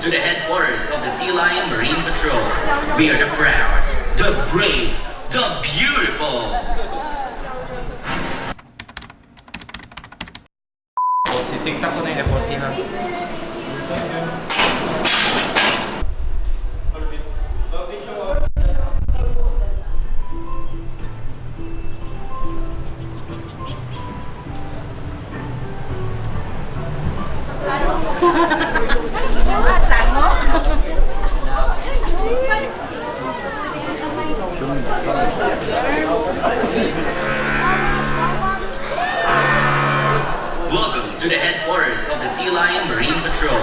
to the headquarters of the Sea Lion Marine Patrol. We are the proud, the brave, the beautiful. Si TikTok ko na yung F4C na. Welcome to the headquarters of the Sea Lion Marine Patrol.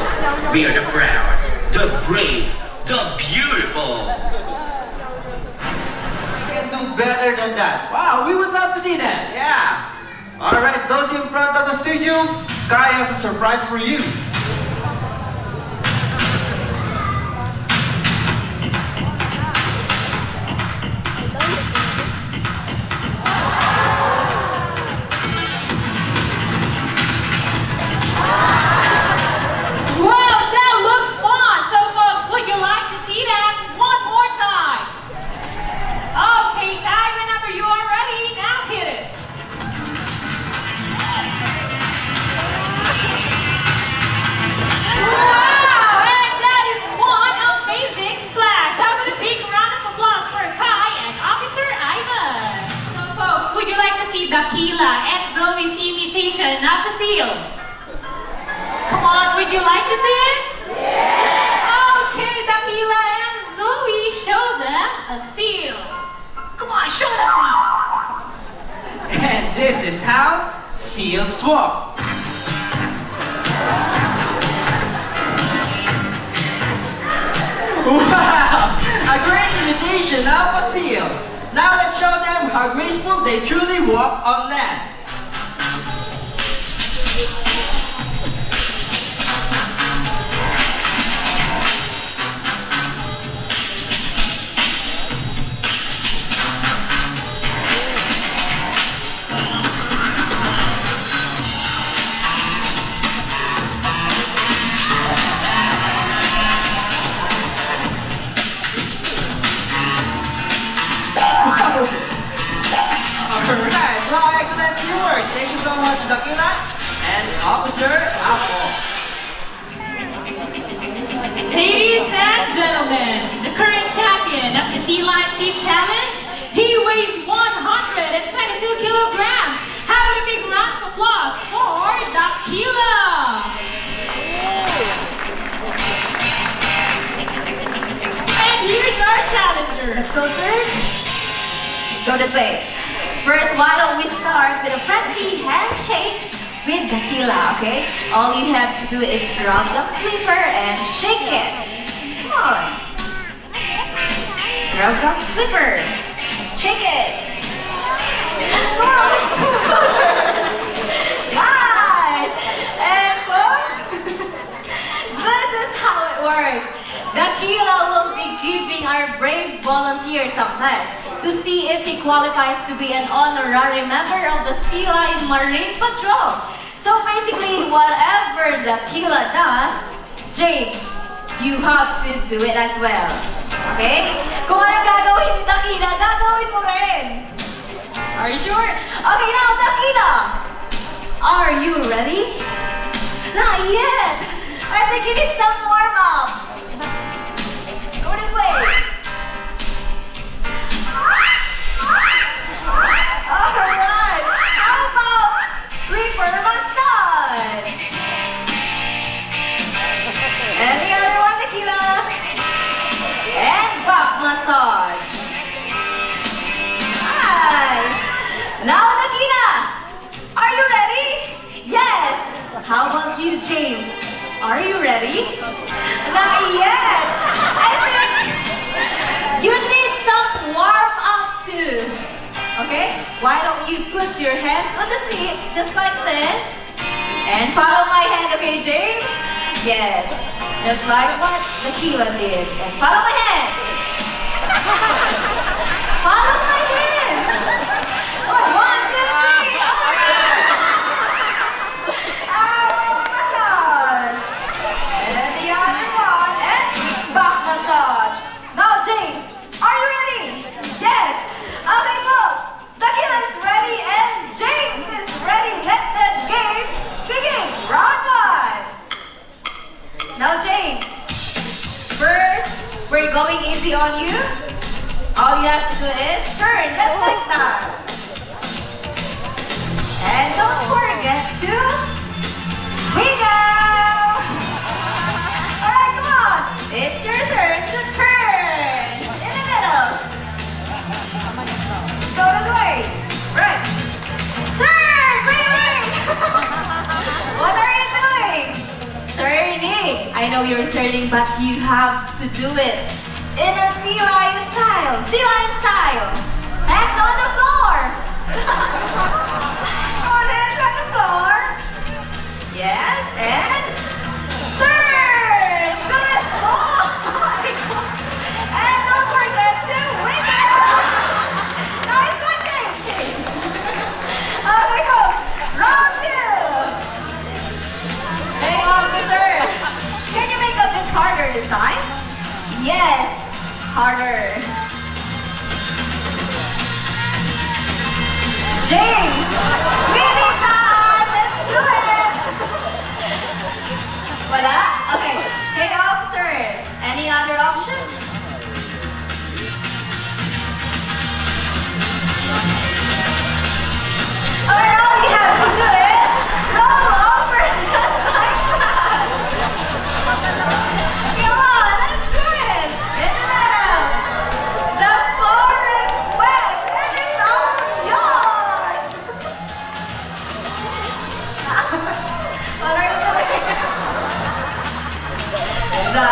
We are the proud, the brave, the beautiful. Can do better than that. Wow, we would love to see that. Yeah. All right, those in front of the studio, Kai has a surprise for you. Dakila and Zoe's imitation of the seal. Come on, would you like to see it? Yeah! Okay, Dakila and Zoe, show them a seal. Come on, show them please. And this is how seals walk. Wow! A great imitation of a seal. Now let's show them how graceful they truly walk on land. Alright, well, excellent teamwork. Thank you so much, Dakila and Officer Apple. Ladies and gentlemen, the current champion of the Sea Lion Team Challenge, he weighs 122 kilograms. Have a big round of applause for Dakila. And here's our challenger. Let's go, sir. Let's go this way. First, why don't we start with a friendly handshake with Dakila, okay? All you have to do is grab the flipper and shake it. Come on. Grab the flipper. Shake it. Come on. Nice. And folks, this is how it works. Dakila will be giving our brave volunteer some tests to see if he qualifies to be an honorary member of the Sea Lion Marine Patrol. So basically, whatever Dakila does, James, you have to do it as well. Okay? Kung anong gagawin ni Dakila, gagawin mo rin. Are you sure? Okay, now Dakila, are you ready? Not yet. I think you need some warm-up. Go this way. Alright, how about flipper massage? And the other one, Dakila. And back massage. Nice. Now, Dakila, are you ready? Yes. How about you, James? Are you ready? Not yet. I think you need some warm up too. Okay? Why don't you put your hands on the seat just like this and follow my hand, okay, James? Yes. Just like what Dakila did. And follow my hand. Follow my hand. Oh, 1, 2, 3. Massage. And the other one. on you. All you have to do is turn just like that. And don't forget to wiggle. Alright, come on. It's your turn to turn. In the middle. Go this way. Right. Turn. Wait. What are you doing? Turning. I know you're turning, but you have to do it in a sea lion style. Sea lion style. Hands on the floor. Oh, hands on the floor. Yes, and turn. Good. Oh my God. And don't forget to wiggle. Nice one, James. Okay, go. Round two. Hey, officer. Can you make a bit harder this time? Yes, harder. James, swimming time. Let's do it. Wala? Okay. Hey, officer. Any other option? Okay, all you have to do is roll over just like that. Come on, let's do it. In the middle. The floor is wet and it's all yours. What are you doing? The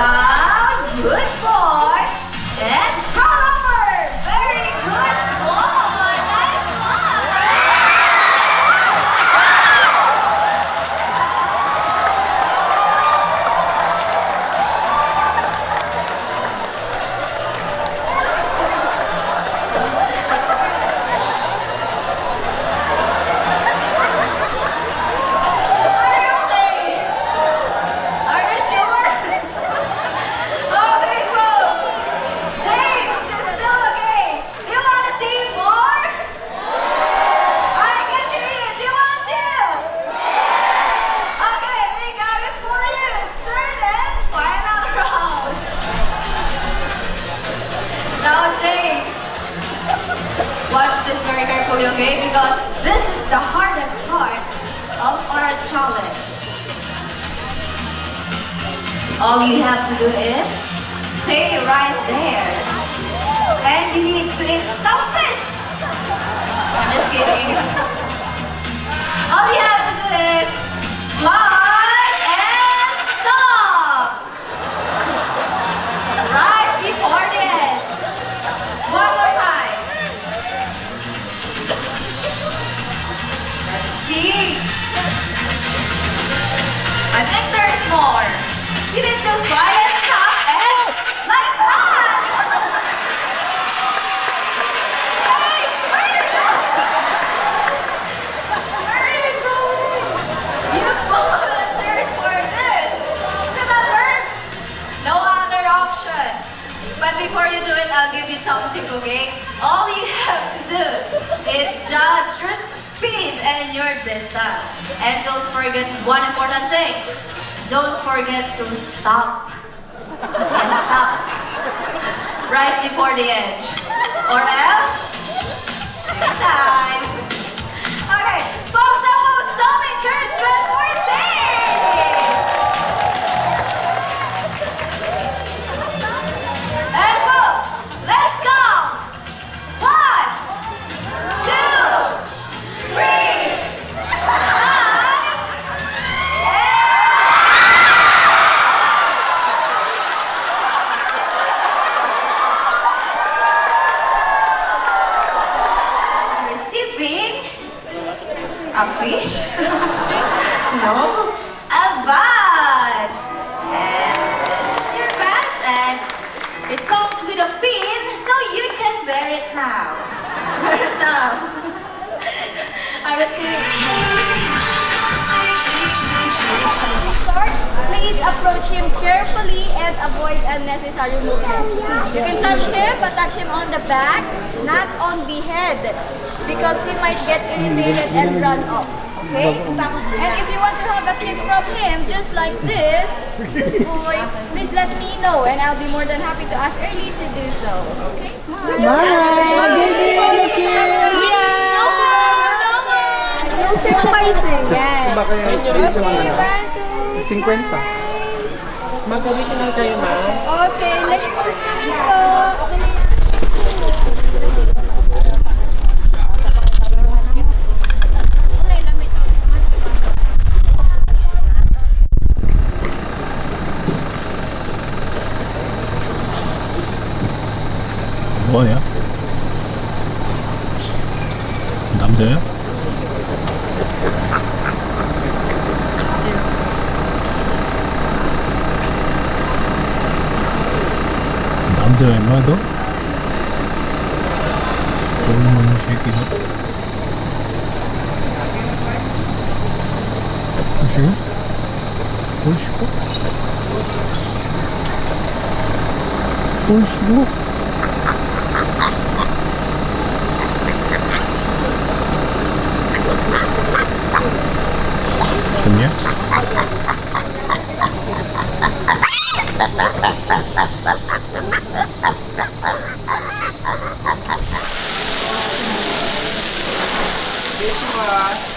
good boy and roll over. Very good boy. Nice one. Are you okay? Are you sure? Okay, folks. James is still okay. You want to see more? I can hear you. Do you want to? Okay, we got it for you. Third and final round. Now, James, watch this very carefully, okay? Because this is the hardest part of our challenge. All you have to do is stay right there. And you need to eat some fish. I'm just kidding. All you have to do is slide and stop. Right before the edge. One more time. Let's see. I think there's more. You need to slide and stop and like that. Hey, where are you going? Where are you going? You volunteered for this. Remember? No other option. But before you do it, I'll give you something, okay? All you have to do is judge your speed and your distance. And don't forget one important thing. Don't forget to stop. And stop. Right before the edge. Or else, same time. Okay, folks, how about some encouragement for James? And folks, let's go. 1, 2, 3. Receiving a fish? No. A badge. And this is your badge, and it comes with a pin, so you can wear it now. Wear it now. I was kidding. Sir, please approach him carefully and avoid unnecessary movements. You can touch him, but touch him on the back, not on the head, because he might get irritated and run off. Okay? And if you want to have a kiss from him, just like this, boy, please let me know and I'll be more than happy to ask Early to do so. Okay? Yung surprise eh. Yan. Baka yung Okay, 50. Mag-additional kayo, ma'am. Okay, next post please po. 뭐하냐? 남자야? 남자야 임마 너? 너무 새끼야. 보시고? 보시고? 보시고? 좋냐? This was